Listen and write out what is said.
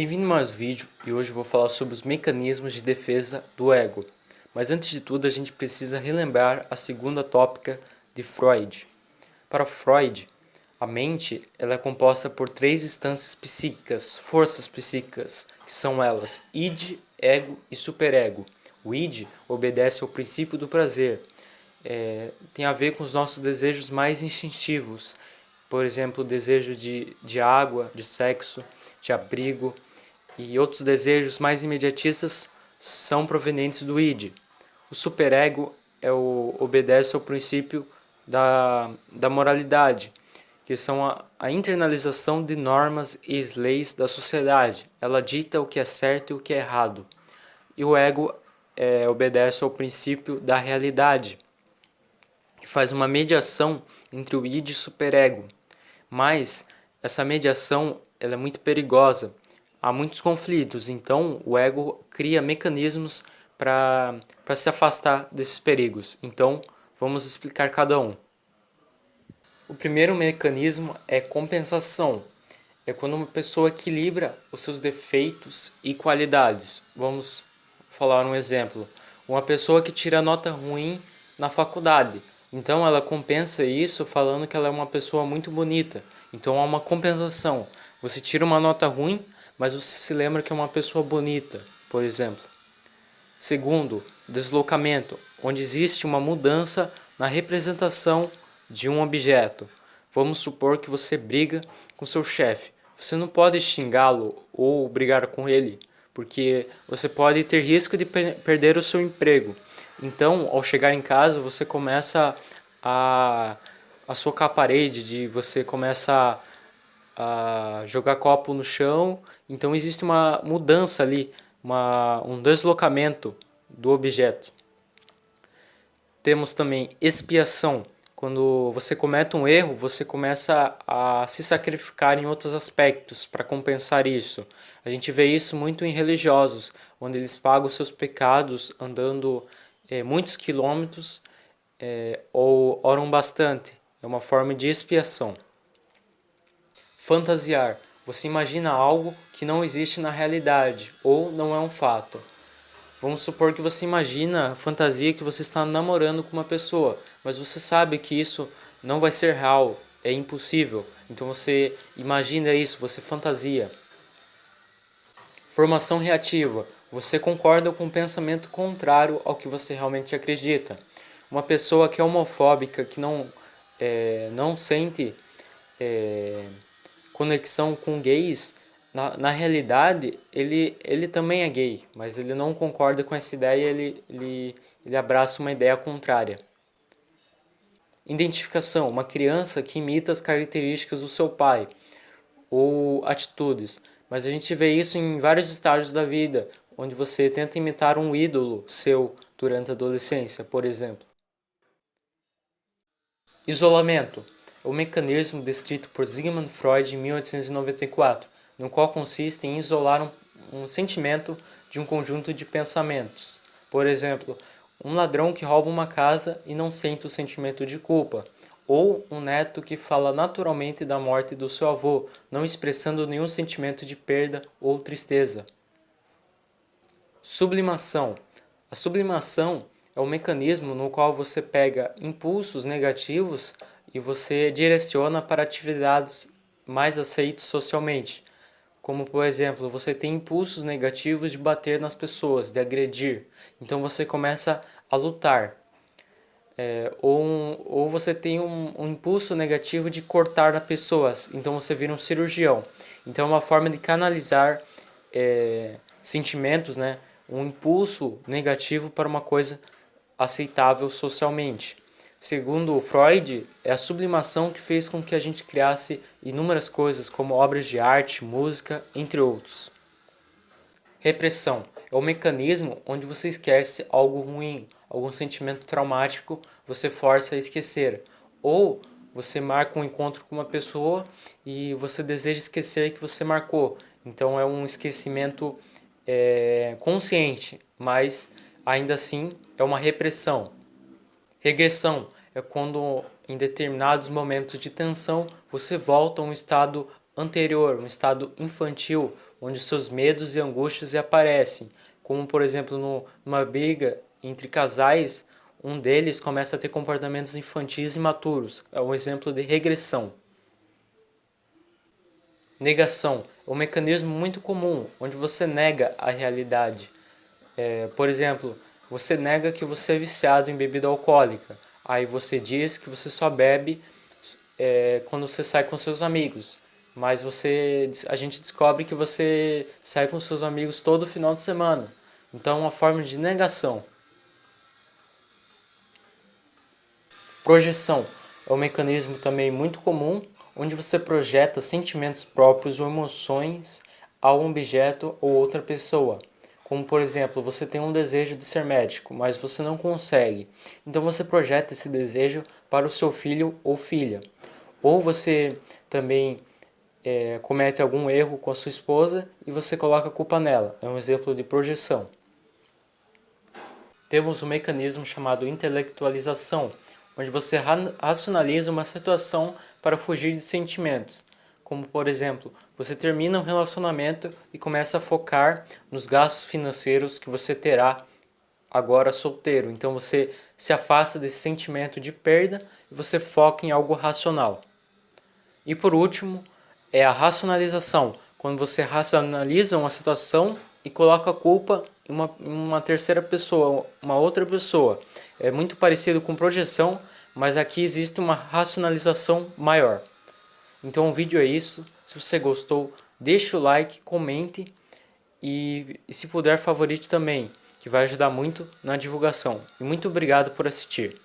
Bem-vindo a mais um vídeo e hoje eu vou falar sobre os mecanismos de defesa do ego. Mas antes de tudo a gente precisa relembrar a segunda tópica de Freud. Para Freud, a mente ela é composta por três instâncias psíquicas, forças psíquicas, que são elas id, ego e superego. O id obedece ao princípio do prazer, tem a ver com os nossos desejos mais instintivos, por exemplo, o desejo de água, de sexo, de abrigo e outros desejos mais imediatistas são provenientes do id. O superego obedece ao princípio da moralidade, que são a internalização de normas e leis da sociedade. Ela dita o que é certo e o que é errado. E o ego obedece ao princípio da realidade, que faz uma mediação entre o id e o superego. Mas essa mediação ela é muito perigosa. Há muitos conflitos, então o ego cria mecanismos para se afastar desses perigos. Então vamos explicar cada um. O primeiro mecanismo é compensação. É quando uma pessoa equilibra os seus defeitos e qualidades. Vamos falar um exemplo. Uma pessoa que tira nota ruim na faculdade. Então ela compensa isso falando que ela é uma pessoa muito bonita. Então há uma compensação. Você tira uma nota ruim, mas você se lembra que é uma pessoa bonita, por exemplo. Segundo, deslocamento, onde existe uma mudança na representação de um objeto. Vamos supor que você briga com seu chefe. Você não pode xingá-lo ou brigar com ele, porque você pode ter risco de perder o seu emprego. Então, ao chegar em casa, você começa a socar a parede, você começa a jogar copo no chão. Então, existe uma mudança ali, um deslocamento do objeto. Temos também expiação. Quando você comete um erro, você começa a se sacrificar em outros aspectos para compensar isso. A gente vê isso muito em religiosos, onde eles pagam seus pecados andando muitos quilômetros ou oram bastante. É uma forma de expiação. Fantasiar. Você imagina algo que não existe na realidade ou não é um fato. Vamos supor que você imagina a fantasia que você está namorando com uma pessoa, mas você sabe que isso não vai ser real, é impossível. Então você imagina isso, você fantasia. Formação reativa. Você concorda com um pensamento contrário ao que você realmente acredita. Uma pessoa que é homofóbica, que não sente conexão com gays, na realidade ele também é gay, mas ele não concorda com essa ideia, ele abraça uma ideia contrária. Identificação, uma criança que imita as características do seu pai ou atitudes, mas a gente vê isso em vários estágios da vida, onde você tenta imitar um ídolo seu durante a adolescência, por exemplo. Isolamento é um mecanismo descrito por Sigmund Freud em 1894, no qual consiste em isolar um sentimento de um conjunto de pensamentos. Por exemplo, um ladrão que rouba uma casa e não sente o sentimento de culpa, ou um neto que fala naturalmente da morte do seu avô, não expressando nenhum sentimento de perda ou tristeza. Sublimação. A sublimação é um mecanismo no qual você pega impulsos negativos e você direciona para atividades mais aceitas socialmente. Como, por exemplo, você tem impulsos negativos de bater nas pessoas, de agredir. Então você começa a lutar. Ou você tem um impulso negativo de cortar nas pessoas. Então você vira um cirurgião. Então é uma forma de canalizar sentimentos, né? Um impulso negativo para uma coisa aceitável socialmente. Segundo Freud, é a sublimação que fez com que a gente criasse inúmeras coisas, como obras de arte, música, entre outros. Repressão é o mecanismo onde você esquece algo ruim, algum sentimento traumático, você força a esquecer. Ou você marca um encontro com uma pessoa e você deseja esquecer que você marcou. Então é um esquecimento consciente, mas ainda assim é uma repressão. Regressão é quando em determinados momentos de tensão você volta a um estado anterior, um estado infantil, onde seus medos e angústias aparecem, como por exemplo numa briga entre casais, um deles começa a ter comportamentos infantis e imaturos. É um exemplo de regressão. Negação é um mecanismo muito comum, onde você nega a realidade. Por exemplo, você nega que você é viciado em bebida alcoólica. Aí você diz que você só bebe quando você sai com seus amigos. Mas a gente descobre que você sai com seus amigos todo final de semana. Então é uma forma de negação. Projeção é um mecanismo também muito comum, onde você projeta sentimentos próprios ou emoções a um objeto ou outra pessoa. Como, por exemplo, você tem um desejo de ser médico, mas você não consegue. Então você projeta esse desejo para o seu filho ou filha. Ou você também comete algum erro com a sua esposa e você coloca a culpa nela. É um exemplo de projeção. Temos um mecanismo chamado intelectualização, onde você racionaliza uma situação para fugir de sentimentos. Como, por exemplo, você termina um relacionamento e começa a focar nos gastos financeiros que você terá agora solteiro. Então você se afasta desse sentimento de perda e você foca em algo racional. E por último, é a racionalização, quando você racionaliza uma situação e coloca a culpa em uma terceira pessoa, uma outra pessoa. É muito parecido com projeção, mas aqui existe uma racionalização maior. Então o vídeo é isso. Se você gostou, deixa o like, comente e se puder favorite também, que vai ajudar muito na divulgação. E muito obrigado por assistir.